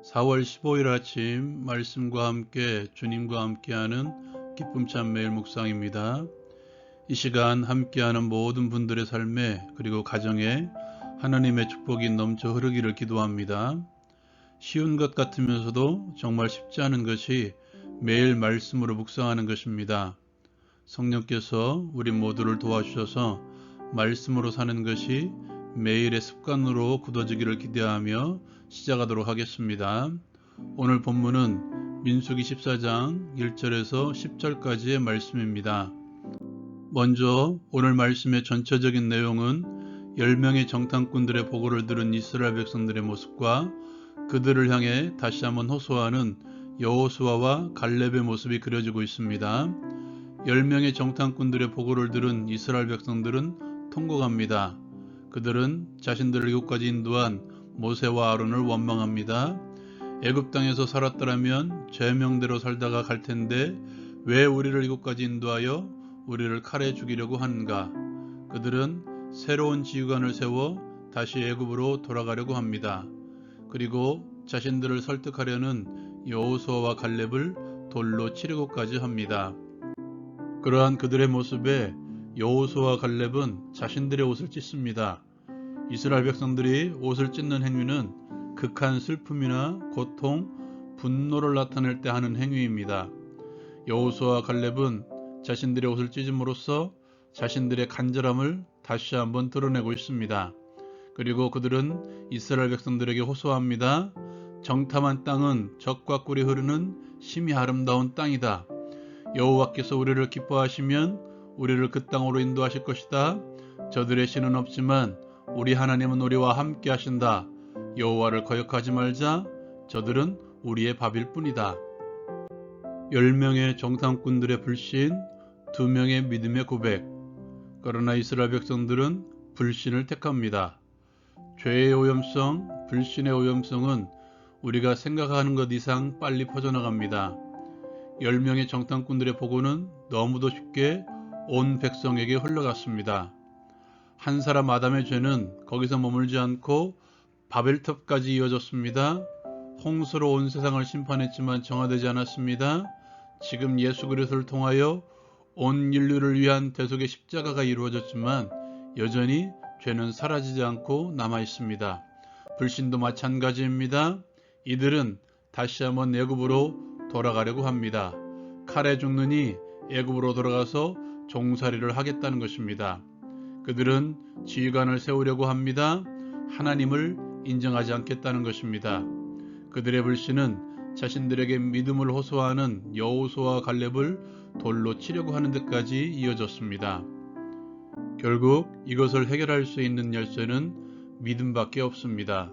4월 15일 아침 말씀과 함께 주님과 함께하는 기쁨 찬 매일 묵상입니다. 이 시간 함께하는 모든 분들의 삶에 그리고 가정에 하나님의 축복이 넘쳐 흐르기를 기도합니다. 쉬운 것 같으면서도 정말 쉽지 않은 것이 매일 말씀으로 묵상하는 것입니다. 성령께서 우리 모두를 도와주셔서 말씀으로 사는 것이 매일의 습관으로 굳어지기를 기대하며 시작하도록 하겠습니다. 오늘 본문은 민수기 14장 1절에서 10절까지의 말씀입니다. 먼저 오늘 말씀의 전체적인 내용은 10명의 정탐꾼들의 보고를 들은 이스라엘 백성들의 모습과 그들을 향해 다시 한번 호소하는 여호수아와 갈렙의 모습이 그려지고 있습니다. 10명의 정탐꾼들의 보고를 들은 이스라엘 백성들은 통곡합니다. 그들은 자신들을 이곳까지 인도한 모세와 아론을 원망합니다. 애굽 땅에서 살았더라면 제명대로 살다가 갈 텐데 왜 우리를 이곳까지 인도하여 우리를 칼에 죽이려고 하는가? 그들은 새로운 지휘관을 세워 다시 애굽으로 돌아가려고 합니다. 그리고 자신들을 설득하려는 여호수아와 갈렙을 돌로 치려고까지 합니다. 그러한 그들의 모습에 여호수아와 갈렙은 자신들의 옷을 찢습니다. 이스라엘 백성들이 옷을 찢는 행위는 극한 슬픔이나 고통, 분노를 나타낼 때 하는 행위입니다. 여호수아와 갈렙은 자신들의 옷을 찢음으로써 자신들의 간절함을 다시 한번 드러내고 있습니다. 그리고 그들은 이스라엘 백성들에게 호소합니다. 정탐한 땅은 젖과 꿀이 흐르는 심히 아름다운 땅이다. 여호와께서 우리를 기뻐하시면 우리를 그 땅으로 인도하실 것이다. 저들의 신은 없지만 우리 하나님은 우리와 함께 하신다. 여호와를 거역하지 말자. 저들은 우리의 밥일 뿐이다. 10명의 정탐꾼들의 불신, 2명의 믿음의 고백. 그러나 이스라엘 백성들은 불신을 택합니다. 죄의 오염성, 불신의 오염성은 우리가 생각하는 것 이상 빨리 퍼져나갑니다. 10명의 정탐꾼들의 보고는 너무도 쉽게 온 백성에게 흘러갔습니다. 한 사람 아담의 죄는 거기서 머물지 않고 바벨탑까지 이어졌습니다. 홍수로 온 세상을 심판했지만 정화되지 않았습니다. 지금 예수 그리스도를 통하여 온 인류를 위한 대속의 십자가가 이루어졌지만 여전히 죄는 사라지지 않고 남아 있습니다. 불신도 마찬가지입니다. 이들은 다시 한번 애굽으로 돌아가려고 합니다. 칼에 죽느니 애굽으로 돌아가서 종살이를 하겠다는 것입니다. 그들은 지휘관을 세우려고 합니다. 하나님을 인정하지 않겠다는 것입니다. 그들의 불신은 자신들에게 믿음을 호소하는 여호수아와 갈렙을 돌로 치려고 하는 데까지 이어졌습니다. 결국 이것을 해결할 수 있는 열쇠는 믿음밖에 없습니다.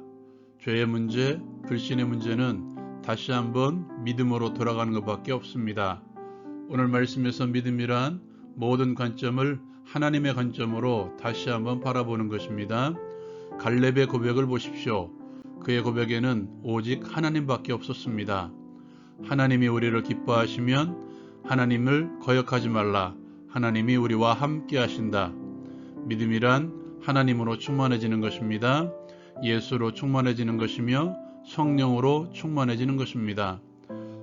죄의 문제, 불신의 문제는 다시 한번 믿음으로 돌아가는 것밖에 없습니다. 오늘 말씀에서 믿음이란 모든 관점을 하나님의 관점으로 다시 한번 바라보는 것입니다. 갈렙의 고백을 보십시오. 그의 고백에는 오직 하나님밖에 없었습니다. 하나님이 우리를 기뻐하시면 하나님을 거역하지 말라. 하나님이 우리와 함께 하신다. 믿음이란 하나님으로 충만해지는 것입니다. 예수로 충만해지는 것이며 성령으로 충만해지는 것입니다.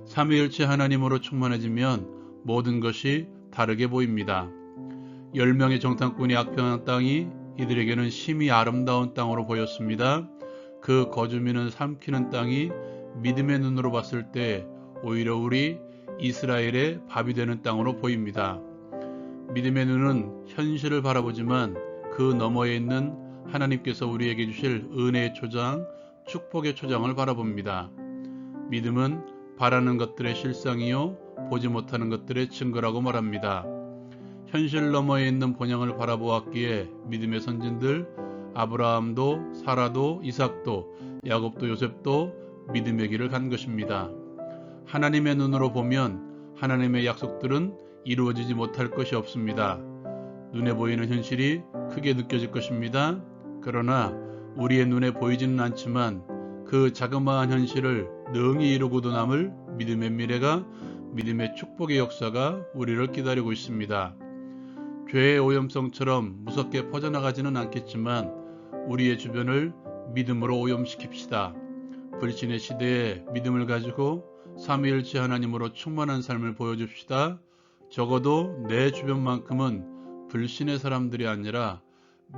삼위일체 하나님으로 충만해지면 모든 것이 다르게 보입니다. 10명의 정탐꾼이 악평한 땅이 이들에게는 심히 아름다운 땅으로 보였습니다. 그 거주민은 삼키는 땅이 믿음의 눈으로 봤을 때 오히려 우리 이스라엘의 밥이 되는 땅으로 보입니다. 믿음의 눈은 현실을 바라보지만 그 너머에 있는 하나님께서 우리에게 주실 은혜의 초장, 축복의 초장을 바라봅니다. 믿음은 바라는 것들의 실상이요 보지 못하는 것들의 증거라고 말합니다. 현실 너머에 있는 본향을 바라보았기에 믿음의 선진들 아브라함도 사라도 이삭도 야곱도 요셉도 믿음의 길을 간 것입니다. 하나님의 눈으로 보면 하나님의 약속들은 이루어지지 못할 것이 없습니다. 눈에 보이는 현실이 크게 느껴질 것입니다. 그러나 우리의 눈에 보이지는 않지만 그 자그마한 현실을 능히 이루고도 남을 믿음의 미래가, 믿음의 축복의 역사가 우리를 기다리고 있습니다. 죄의 오염성처럼 무섭게 퍼져나가지는 않겠지만 우리의 주변을 믿음으로 오염시킵시다. 불신의 시대에 믿음을 가지고 삼위일체 하나님으로 충만한 삶을 보여줍시다. 적어도 내 주변만큼은 불신의 사람들이 아니라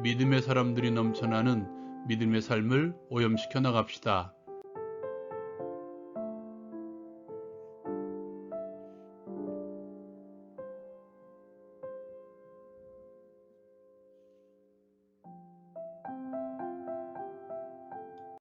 믿음의 사람들이 넘쳐나는 믿음의 삶을 오염시켜 나갑시다.